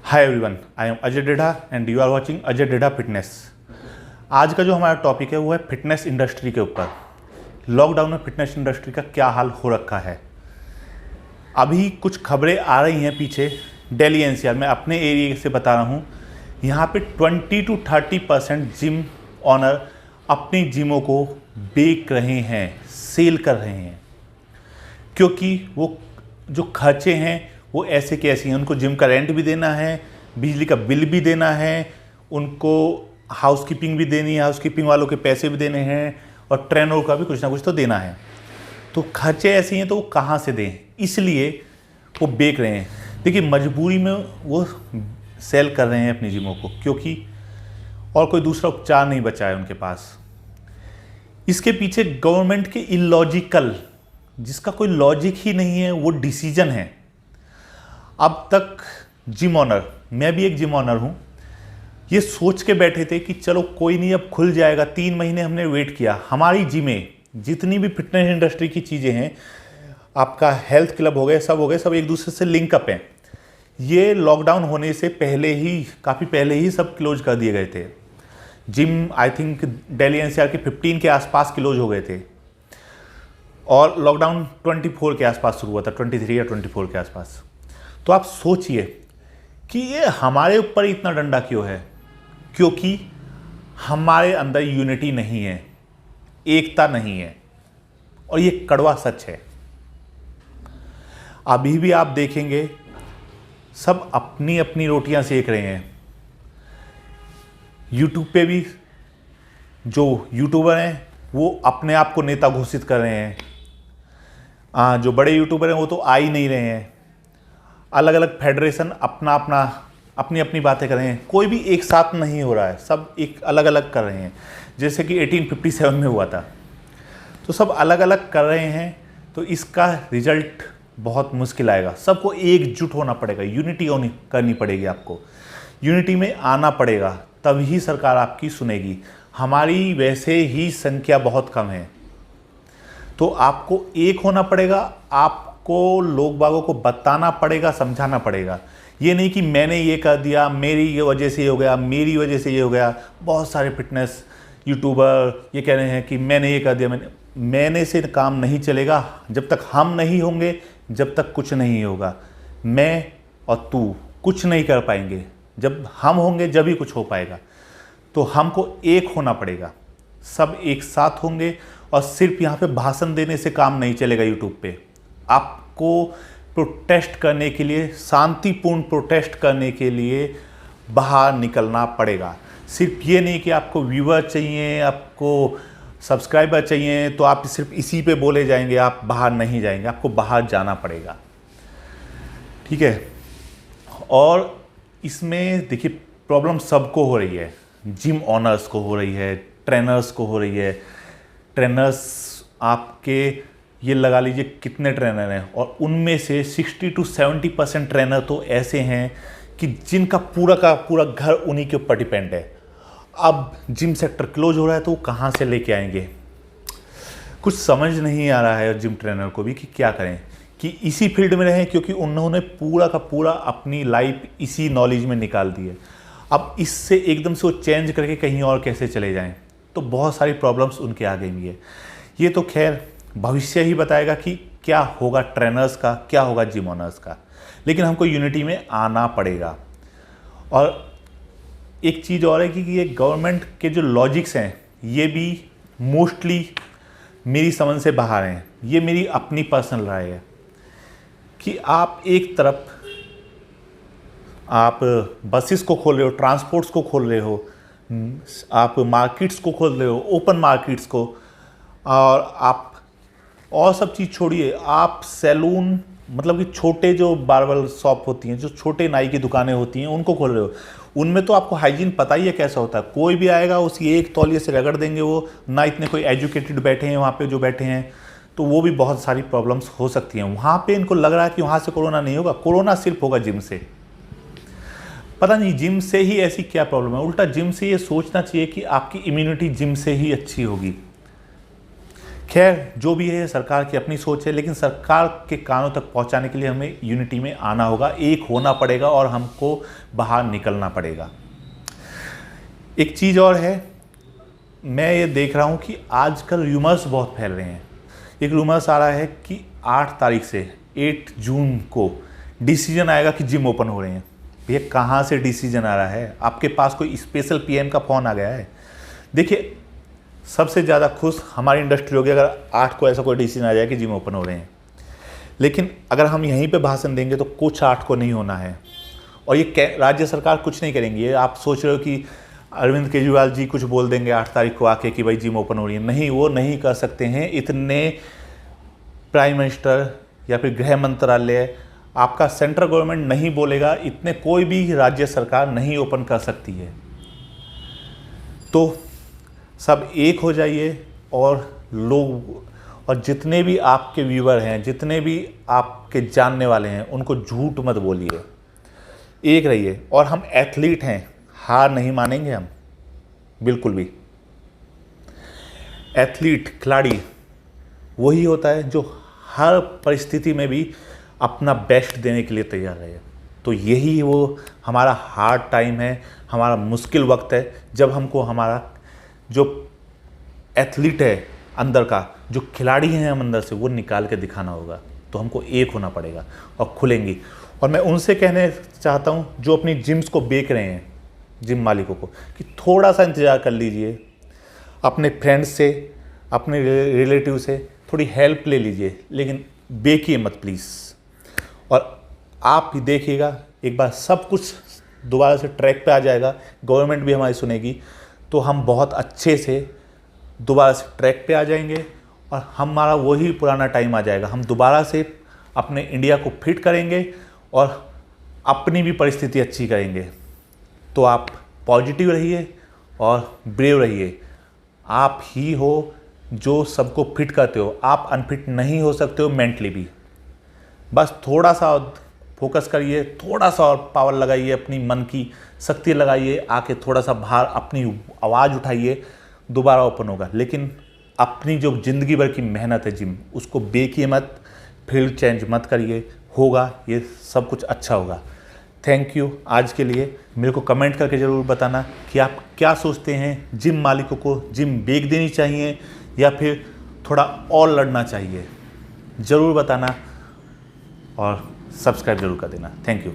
Hi everyone, I am Ajay Dedha and you are watching Ajay Dedha fitness. आज का जो हमारा टॉपिक है वो है फिटनेस इंडस्ट्री के ऊपर। लॉकडाउन में फिटनेस इंडस्ट्री का क्या हाल हो रखा है। अभी कुछ खबरें आ रही हैं पीछे दिल्ली एनसीआर में, अपने एरिया से बता रहा हूँ, यहाँ पे 20 to 30% जिम ऑनर अपनी जिमों को बेच रहे हैं, सेल कर रहे हैं, क्योंकि वो जो खर्चे हैं वो ऐसे के ऐसे हैं। उनको जिम का रेंट भी देना है, बिजली का बिल भी देना है, उनको हाउसकीपिंग भी देनी है, हाउसकीपिंग वालों के पैसे भी देने हैं, और ट्रेनर का भी कुछ ना कुछ तो देना है। तो खर्चे ऐसे हैं तो वो कहाँ से दें, इसलिए वो बेच रहे हैं। देखिए, मजबूरी में वो सेल कर रहे हैं अपनी जिमों को, क्योंकि और कोई दूसरा उपचार नहीं बचा है उनके पास। इसके पीछे गवर्नमेंट के इलॉजिकल, जिसका कोई लॉजिक ही नहीं है, वो डिसीजन है। अब तक जिम ऑनर, मैं भी एक जिम ऑनर हूँ, ये सोच के बैठे थे कि चलो कोई नहीं, अब खुल जाएगा। 3 महीने हमने वेट किया। हमारी जिमें जितनी भी फिटनेस इंडस्ट्री की चीज़ें हैं, आपका हेल्थ क्लब हो गए, सब हो गए, सब एक दूसरे से लिंकअप हैं। ये लॉकडाउन होने से पहले ही, काफ़ी पहले ही सब क्लोज कर दिए गए थे। Gym I think Delhi NCR के 15 के आसपास क्लोज हो गए थे, और लॉकडाउन 24 के आसपास शुरू हुआ था, 23 या 24 के आसपास। तो आप सोचिए कि ये हमारे ऊपर इतना डंडा क्यों है। क्योंकि हमारे अंदर यूनिटी नहीं है, एकता नहीं है, और ये कड़वा सच है। अभी भी आप देखेंगे सब अपनी अपनी रोटियां सेक रहे हैं। यूट्यूब पे भी जो यूट्यूबर हैं वो अपने आप को नेता घोषित कर रहे हैं। जो बड़े यूट्यूबर हैं वो तो आ ही नहीं रहे हैं। अलग अलग फेडरेशन अपनी अपनी बातें कर रहे हैं। कोई भी एक साथ नहीं हो रहा है, सब एक अलग अलग कर रहे हैं। जैसे कि 1857 में हुआ था, तो सब अलग अलग कर रहे हैं। तो इसका रिजल्ट बहुत मुश्किल आएगा। सबको एकजुट होना पड़ेगा, यूनिटी करनी पड़ेगी। आपको यूनिटी में आना पड़ेगा, तभी सरकार आपकी सुनेगी। हमारी वैसे ही संख्या बहुत कम है, तो आपको एक होना पड़ेगा। आपको लोग बागों को बताना पड़ेगा, समझाना पड़ेगा। ये नहीं कि मैंने ये कर दिया, मेरी ये वजह से ये हो गया, मेरी वजह से ये हो गया। बहुत सारे फिटनेस यूट्यूबर ये कह रहे हैं कि मैंने ये कर दिया, मैंने से काम नहीं चलेगा। जब तक हम नहीं होंगे, जब तक कुछ नहीं होगा। मैं और तू कुछ नहीं कर पाएंगे। जब हम होंगे जब ही कुछ हो पाएगा। तो हमको एक होना पड़ेगा, सब एक साथ होंगे। और सिर्फ यहाँ पे भाषण देने से काम नहीं चलेगा। यूट्यूब पे आपको प्रोटेस्ट करने के लिए, शांतिपूर्ण प्रोटेस्ट करने के लिए बाहर निकलना पड़ेगा। सिर्फ ये नहीं कि आपको व्यूअर चाहिए, आपको सब्सक्राइबर चाहिए, तो आप सिर्फ इसी पे बोले जाएंगे, आप बाहर नहीं जाएंगे। आपको बाहर जाना पड़ेगा, ठीक है। और इसमें देखिए, प्रॉब्लम सबको हो रही है। जिम ऑनर्स को हो रही है, ट्रेनर्स को हो रही है। ट्रेनर्स आपके ये लगा लीजिए कितने ट्रेनर हैं, और उनमें से 60 to 70% ट्रेनर तो ऐसे हैं कि जिनका पूरा का पूरा घर उन्हीं के ऊपर डिपेंड है। अब जिम सेक्टर क्लोज हो रहा है तो वो कहाँ से लेके आएंगे, कुछ समझ नहीं आ रहा है जिम ट्रेनर को भी कि क्या करें, कि इसी फील्ड में रहें, क्योंकि उन्होंने पूरा का पूरा अपनी लाइफ इसी नॉलेज में निकाल दी है। अब इससे एकदम से वो चेंज करके कहीं और कैसे चले जाएं, तो बहुत सारी प्रॉब्लम्स उनके आगे भी है। ये तो खैर भविष्य ही बताएगा कि क्या होगा ट्रेनर्स का, क्या होगा जिम ऑनर्स का। लेकिन हमको यूनिटी में आना पड़ेगा। और एक चीज़ और है कि ये गवर्नमेंट के जो लॉजिक्स हैं, ये भी मोस्टली मेरी समझ से बाहर हैं। ये मेरी अपनी पर्सनल राय है कि आप एक तरफ आप बसेस को खोल रहे हो, ट्रांसपोर्ट्स को खोल रहे हो, आप मार्केट्स को खोल रहे हो, ओपन मार्केट्स को, और आप और सब चीज़ छोड़िए, आप सैलून, मतलब कि छोटे जो बार्बर शॉप होती हैं, जो छोटे नाई की दुकानें होती हैं, उनको खोल रहे हो। उनमें तो आपको हाइजीन पता ही है कैसा होता है। कोई भी आएगा उसी एक तौलिए से रगड़ देंगे। वो ना इतने कोई एजुकेटेड बैठे हैं वहाँ पे, जो बैठे हैं, तो वो भी बहुत सारी प्रॉब्लम्स हो सकती हैं। वहाँ पे इनको लग रहा है कि वहाँ से कोरोना नहीं होगा। कोरोना सिर्फ होगा जिम से। पता नहीं जिम से ही ऐसी क्या प्रॉब्लम है। उल्टा जिम से ये सोचना चाहिए कि आपकी इम्यूनिटी जिम से ही अच्छी होगी, खैर जो भी है सरकार की अपनी सोच है, लेकिन सरकार के कानों तक पहुंचाने के लिए हमें यूनिटी में आना होगा, एक होना पड़ेगा और हमको बाहर निकलना पड़ेगा। एक चीज़ और है, मैं ये देख रहा हूँ कि आजकल रूमर्स बहुत फैल रहे हैं। एक रूमर्स आ रहा है कि 8 तारीख से 8 जून को डिसीजन आएगा कि जिम ओपन हो रहे हैं। भैया कहाँ से डिसीजन आ रहा है? आपके पास कोई स्पेशल पीएम का फ़ोन आ गया है? देखिए सबसे ज़्यादा खुश हमारी इंडस्ट्री होगी अगर 8 को ऐसा कोई डिसीजन आ जाए कि जिम ओपन हो रहे हैं। लेकिन अगर हम यहीं पे भाषण देंगे तो कुछ 8 को नहीं होना है, और ये राज्य सरकार कुछ नहीं करेंगी। ये आप सोच रहे हो कि अरविंद केजरीवाल जी कुछ बोल देंगे 8 तारीख को आके कि भाई जिम ओपन हो रही है। नहीं, वो नहीं कर सकते हैं। इतने प्राइम मिनिस्टर या फिर गृह मंत्रालय, आपका सेंट्रल गवर्नमेंट नहीं बोलेगा, इतने कोई भी राज्य सरकार नहीं ओपन कर सकती है। तो सब एक हो जाइए, और लोग और जितने भी आपके व्यूअर हैं, जितने भी आपके जानने वाले हैं, उनको झूठ मत बोलिए, एक रहिए। और हम एथलीट हैं, हार नहीं मानेंगे हम बिल्कुल भी। एथलीट, खिलाड़ी वही होता है जो हर परिस्थिति में भी अपना बेस्ट देने के लिए तैयार रहे। तो यही वो हमारा हार्ड टाइम है, हमारा मुश्किल वक्त है, जब हमको हमारा जो एथलीट है अंदर का, जो खिलाड़ी हैं हम अंदर से, वो निकाल के दिखाना होगा। तो हमको एक होना पड़ेगा और खुलेंगी। और मैं उनसे कहने चाहता हूँ जो अपनी जिम्स को बेच रहे हैं, जिम मालिकों को, कि थोड़ा सा इंतज़ार कर लीजिए, अपने फ्रेंड्स से, अपने रिलेटिव से थोड़ी हेल्प ले लीजिए, लेकिन बेचिए मत प्लीज़। और आप ही देखिएगा एक बार सब कुछ दोबारा से ट्रैक पे आ जाएगा, गवर्नमेंट भी हमारी सुनेगी, तो हम बहुत अच्छे से दोबारा से ट्रैक पे आ जाएंगे और हमारा वही पुराना टाइम आ जाएगा। हम दोबारा से अपने इंडिया को फिट करेंगे और अपनी भी परिस्थिति अच्छी करेंगे। तो आप पॉजिटिव रहिए और ब्रेव रहिए। आप ही हो जो सबको फिट करते हो, आप अनफिट नहीं हो सकते हो मेंटली भी। बस थोड़ा सा फोकस करिए, थोड़ा सा और पावर लगाइए, अपनी मन की शक्ति लगाइए, आके थोड़ा सा बाहर अपनी आवाज़ उठाइए, दोबारा ओपन होगा। लेकिन अपनी जो ज़िंदगी भर की मेहनत है जिम, उसको बेचिए मत, फील्ड चेंज मत करिए, होगा ये सब कुछ अच्छा होगा। Thank you. आज के लिए मेरे को कमेंट करके ज़रूर बताना कि आप क्या सोचते हैं, जिम मालिकों को जिम बेच देनी चाहिए या फिर थोड़ा और लड़ना चाहिए, ज़रूर बताना और सब्सक्राइब ज़रूर कर देना। Thank you.